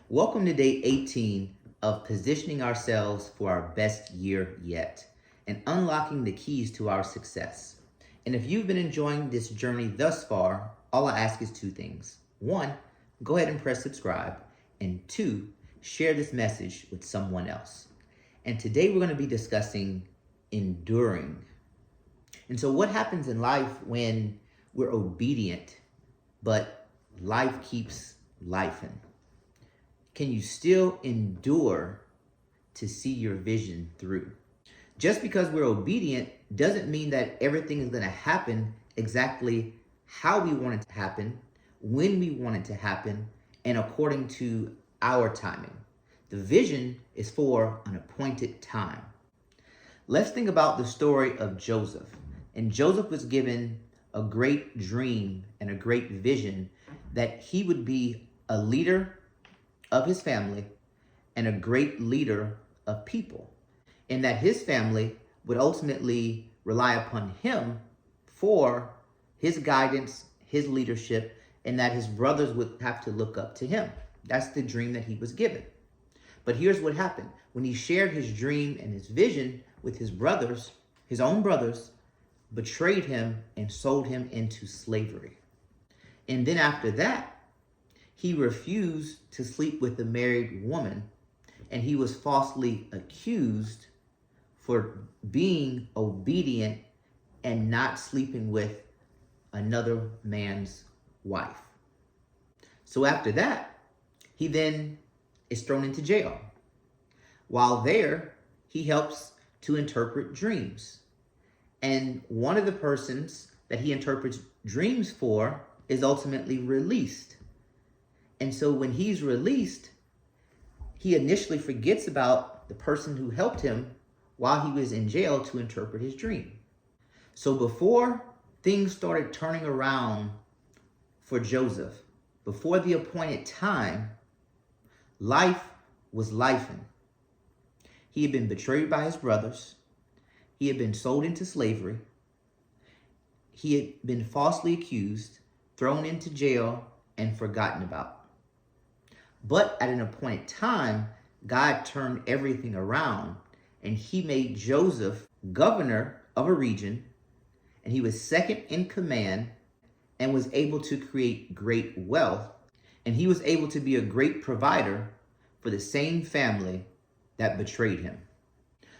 Welcome to day 18 of positioning ourselves for our best year yet and unlocking the keys to our success. And if you've been enjoying this journey thus far, all I ask is two things. One, go ahead and press subscribe. And two, share this message with someone else. And today we're going to be discussing enduring. And so what happens in life when we're obedient, but life keeps lifing? Can you still endure to see your vision through? Just because we're obedient doesn't mean that everything is going to happen exactly how we want it to happen, when we want it to happen, and according to our timing. The vision is for an appointed time. Let's think about the story of Joseph. And Joseph was given a great dream and a great vision that he would be a leader of his family and a great leader of people, and that his family would ultimately rely upon him for his guidance, his leadership, and that his brothers would have to look up to him. That's the dream that he was given. But here's what happened. When he shared his dream and his vision with his brothers, his own brothers betrayed him and sold him into slavery. And then after that, he refused to sleep with a married woman, and he was falsely accused for being obedient and not sleeping with another man's wife. So after that, he then is thrown into jail. While there, he helps to interpret dreams. And one of the persons that he interprets dreams for is ultimately released. And so when he's released, he initially forgets about the person who helped him while he was in jail to interpret his dream. So before things started turning around for Joseph, before the appointed time, life was lifing. He had been betrayed by his brothers. He had been sold into slavery. He had been falsely accused, thrown into jail, and forgotten about. But at an appointed time, God turned everything around, and he made Joseph governor of a region, and he was second in command and was able to create great wealth, and he was able to be a great provider for the same family that betrayed him.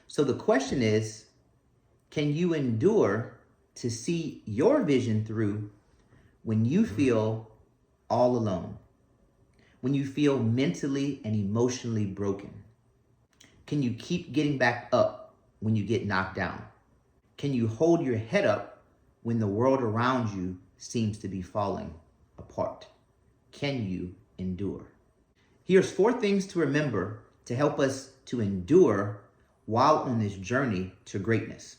So the question is, can you endure to see your vision through when you feel all alone? When you feel mentally and emotionally broken? Can you keep getting back up when you get knocked down? Can you hold your head up when the world around you seems to be falling apart? Can you endure? Here's 4 things to remember to help us to endure while on this journey to greatness.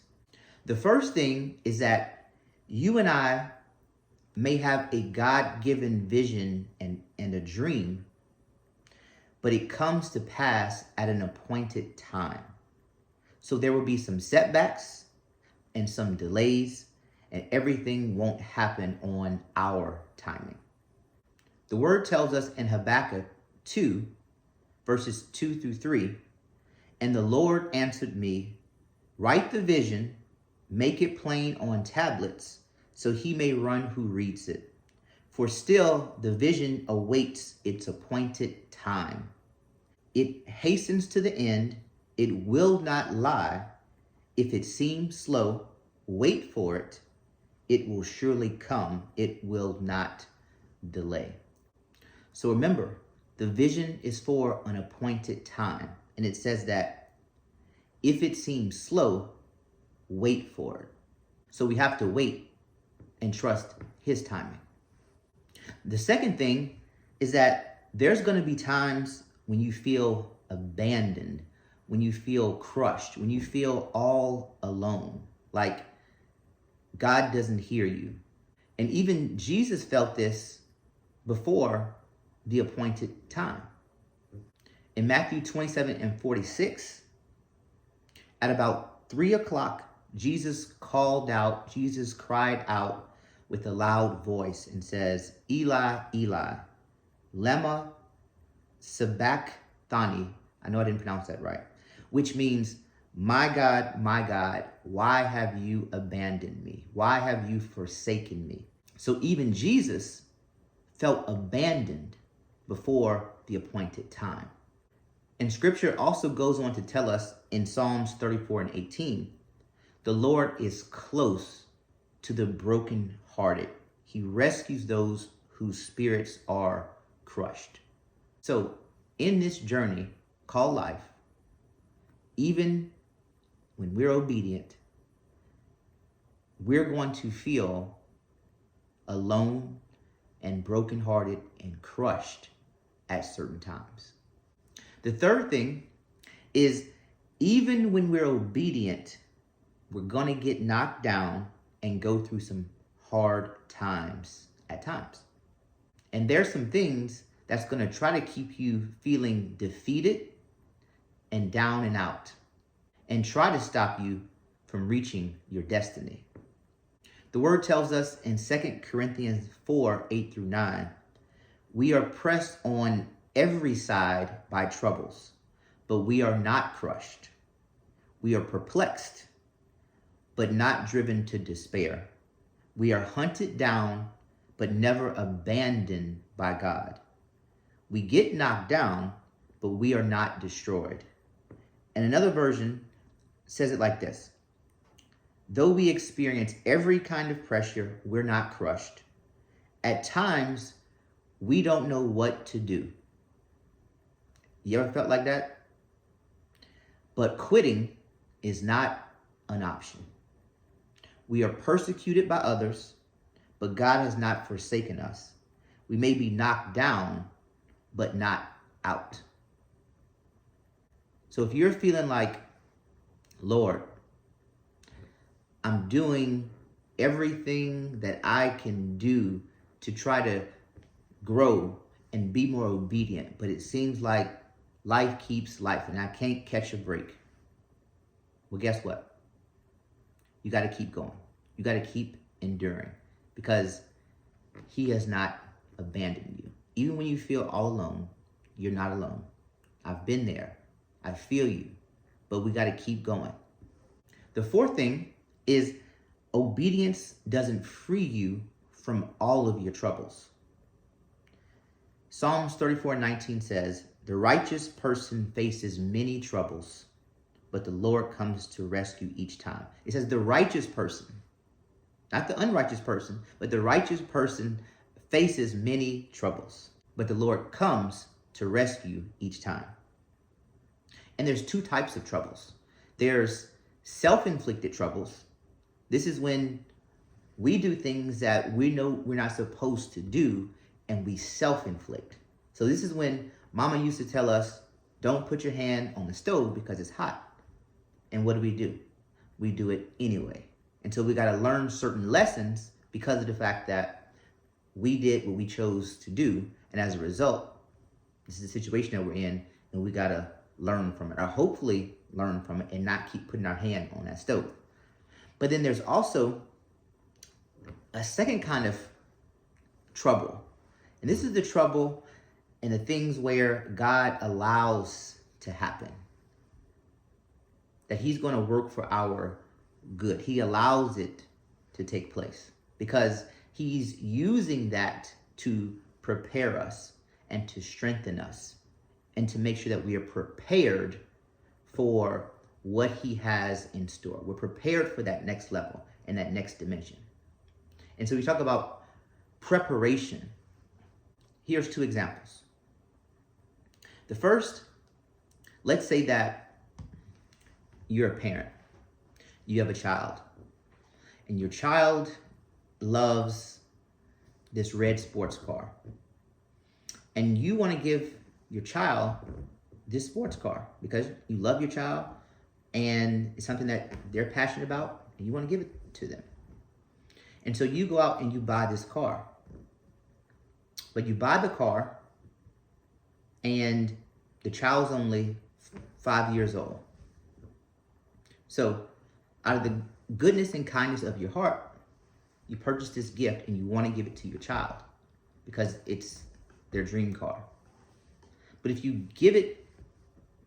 The first thing is that you and I may have a God-given vision and a dream, but it comes to pass at an appointed time. So there will be some setbacks and some delays, and everything won't happen on our timing. The word tells us in Habakkuk 2, verses 2 through 3, "And the Lord answered me, write the vision, make it plain on tablets, so he may run who reads it. For still the vision awaits its appointed time. It hastens to the end, it will not lie. If it seems slow, wait for it. It will surely come, it will not delay." So remember, the vision is for an appointed time. And it says that if it seems slow, wait for it. So we have to wait and trust his timing. The second thing is that there's going to be times when you feel abandoned, when you feel crushed, when you feel all alone, like God doesn't hear you. And even Jesus felt this before the appointed time. In Matthew 27 and 46, at about 3 o'clock, Jesus cried out with a loud voice and says, "Eli, Eli, lema sabachthani. I know I didn't pronounce that right, which means, my God, why have you abandoned me? Why have you forsaken me? So even Jesus felt abandoned before the appointed time. And scripture also goes on to tell us in Psalms 34:18, the Lord is close to the brokenhearted. He rescues those whose spirits are crushed. So in this journey called life, even when we're obedient, we're going to feel alone and brokenhearted and crushed at certain times. The third thing is, even when we're obedient, we're going to get knocked down and go through some hard times at times. And there's some things that's going to try to keep you feeling defeated and down and out, and try to stop you from reaching your destiny. The word tells us in 2 Corinthians 4:8-9, we are pressed on every side by troubles, but we are not crushed. We are perplexed, but not driven to despair. We are hunted down, but never abandoned by God. We get knocked down, but we are not destroyed. And another version says it like this: though we experience every kind of pressure, we're not crushed. At times, we don't know what to do. You ever felt like that? But quitting is not an option. We are persecuted by others, but God has not forsaken us. We may be knocked down, but not out. So if you're feeling like, Lord, I'm doing everything that I can do to try to grow and be more obedient, but it seems like life keeps life and I can't catch a break. Well, guess what? You got to keep going. You got to keep enduring, because he has not abandoned you. Even when you feel all alone, you're not alone. I've been there. I feel you, but we got to keep going. The fourth thing is, obedience doesn't free you from all of your troubles. Psalms 34:19 says, the righteous person faces many troubles, but the Lord comes to rescue each time. It says the righteous person, not the unrighteous person, but the righteous person faces many troubles, but the Lord comes to rescue each time. And there's two types of troubles. There's self-inflicted troubles. This is when we do things that we know we're not supposed to do, and we self-inflict. So this is when Mama used to tell us, don't put your hand on the stove because it's hot. And what do? We do it anyway. And so we got to learn certain lessons because of the fact that we did what we chose to do. And as a result, this is the situation that we're in, and we got to learn from it, or hopefully learn from it, and not keep putting our hand on that stove. But then there's also a second kind of trouble. And this is the trouble and the things where God allows to happen, that he's going to work for our good. He allows it to take place because he's using that to prepare us and to strengthen us and to make sure that we are prepared for what he has in store. We're prepared for that next level and that next dimension. And so we talk about preparation. Here's two examples. The first, let's say that you're a parent. You have a child, and your child loves this red sports car. And you want to give your child this sports car because you love your child and it's something that they're passionate about and you want to give it to them. And so you go out and you buy this car. But you buy the car and the child's only 5 years old. So out of the goodness and kindness of your heart, you purchase this gift and you want to give it to your child because it's their dream car. But if you give it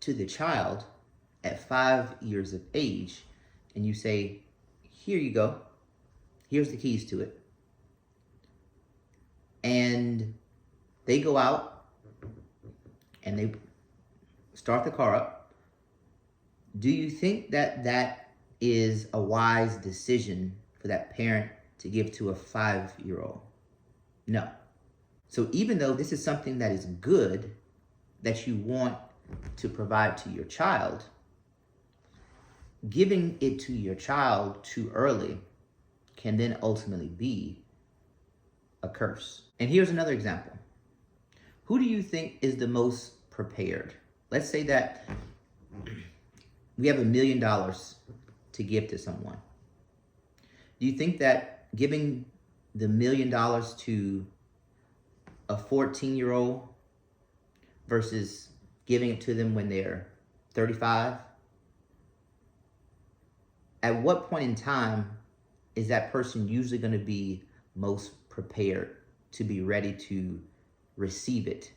to the child at 5 years of age and you say, here you go, here's the keys to it, and they go out and they start the car up, do you think that that is a wise decision for that parent to give to a 5-year-old? No. So even though this is something that is good, that you want to provide to your child, giving it to your child too early can then ultimately be a curse. And here's another example. Who do you think is the most prepared? Let's say that we have $1 million to give to someone. Do you think that giving the $1 million to a 14-year-old versus giving it to them when they're 35? At what point in time is that person usually going to be most prepared to be ready to receive it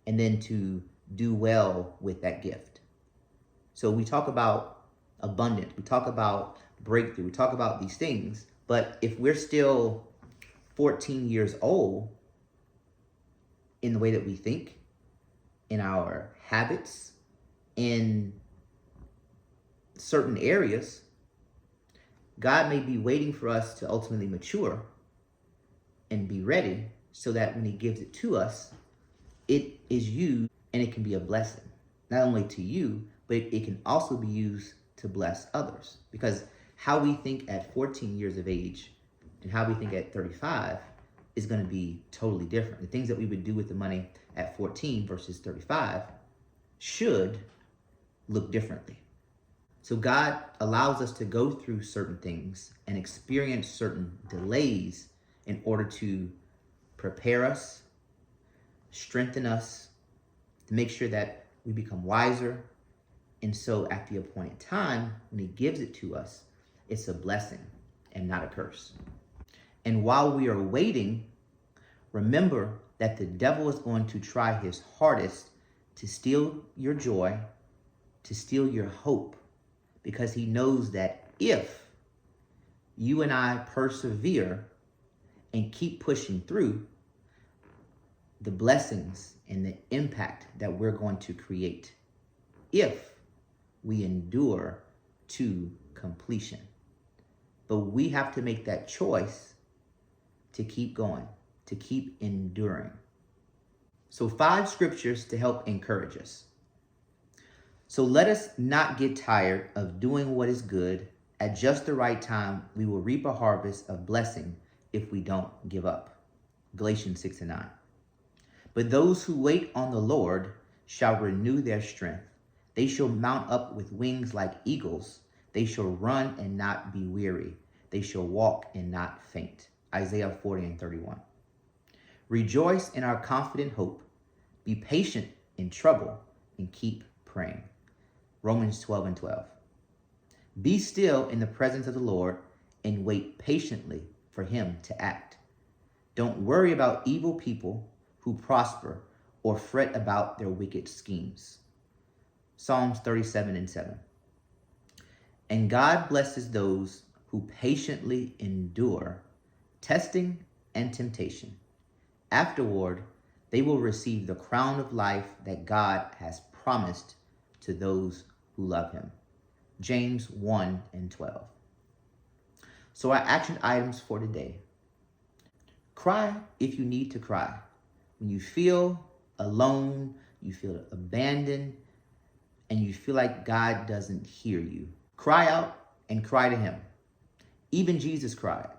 and then to do well with that gift? So we talk about abundance, we talk about breakthrough, we talk about these things, but if we're still 14 years old in the way that we think, in our habits, in certain areas, God may be waiting for us to ultimately mature and be ready so that when he gives it to us, it is used and it can be a blessing, not only to you, but it can also be used to bless others. Because how we think at 14 years of age and how we think at 35 is going to be totally different. The things that we would do with the money at 14 versus 35 should look differently. So God allows us to go through certain things and experience certain delays in order to prepare us, strengthen us, to make sure that we become wiser. And so at the appointed time, when he gives it to us, it's a blessing and not a curse. And while we are waiting, remember that the devil is going to try his hardest to steal your joy, to steal your hope, because he knows that if you and I persevere and keep pushing through, the blessings and the impact that we're going to create if we endure to completion. But we have to make that choice to keep going, to keep enduring. So 5 scriptures to help encourage us. So let us not get tired of doing what is good. At just the right time, we will reap a harvest of blessing if we don't give up. Galatians 6:9. But those who wait on the Lord shall renew their strength. They shall mount up with wings like eagles. They shall run and not be weary. They shall walk and not faint. Isaiah 40:31. Rejoice in our confident hope. Be patient in trouble and keep praying. Romans 12:12. Be still in the presence of the Lord and wait patiently for him to act. Don't worry about evil people who prosper or fret about their wicked schemes. Psalms 37:7. And God blesses those who patiently endure testing and temptation. Afterward, they will receive the crown of life that God has promised to those who love him. James 1:12. So our action items for today. Cry if you need to cry. When you feel alone, you feel abandoned, and you feel like God doesn't hear you, cry out and cry to him. Even Jesus cried.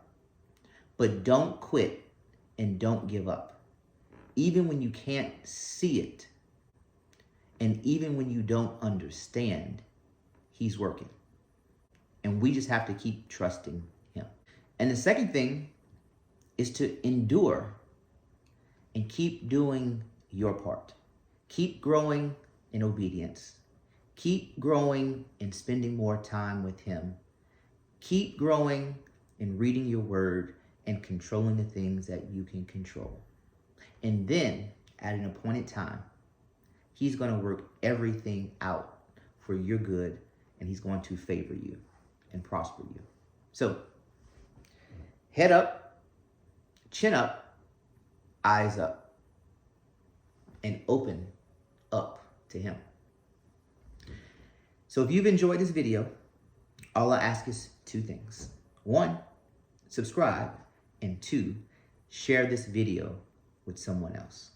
But don't quit and don't give up. Even when you can't see it, and even when you don't understand, he's working. And we just have to keep trusting him. And the second thing is to endure and keep doing your part. Keep growing in obedience. Keep growing in spending more time with him. Keep growing in reading your word and controlling the things that you can control. And then, at an appointed time, He's going to work everything out for your good, and he's going to favor you and prosper you. So, head up, chin up, eyes up, and open up to him. So if you've enjoyed this video, all I ask is two things. One, subscribe, and two, share this video with someone else.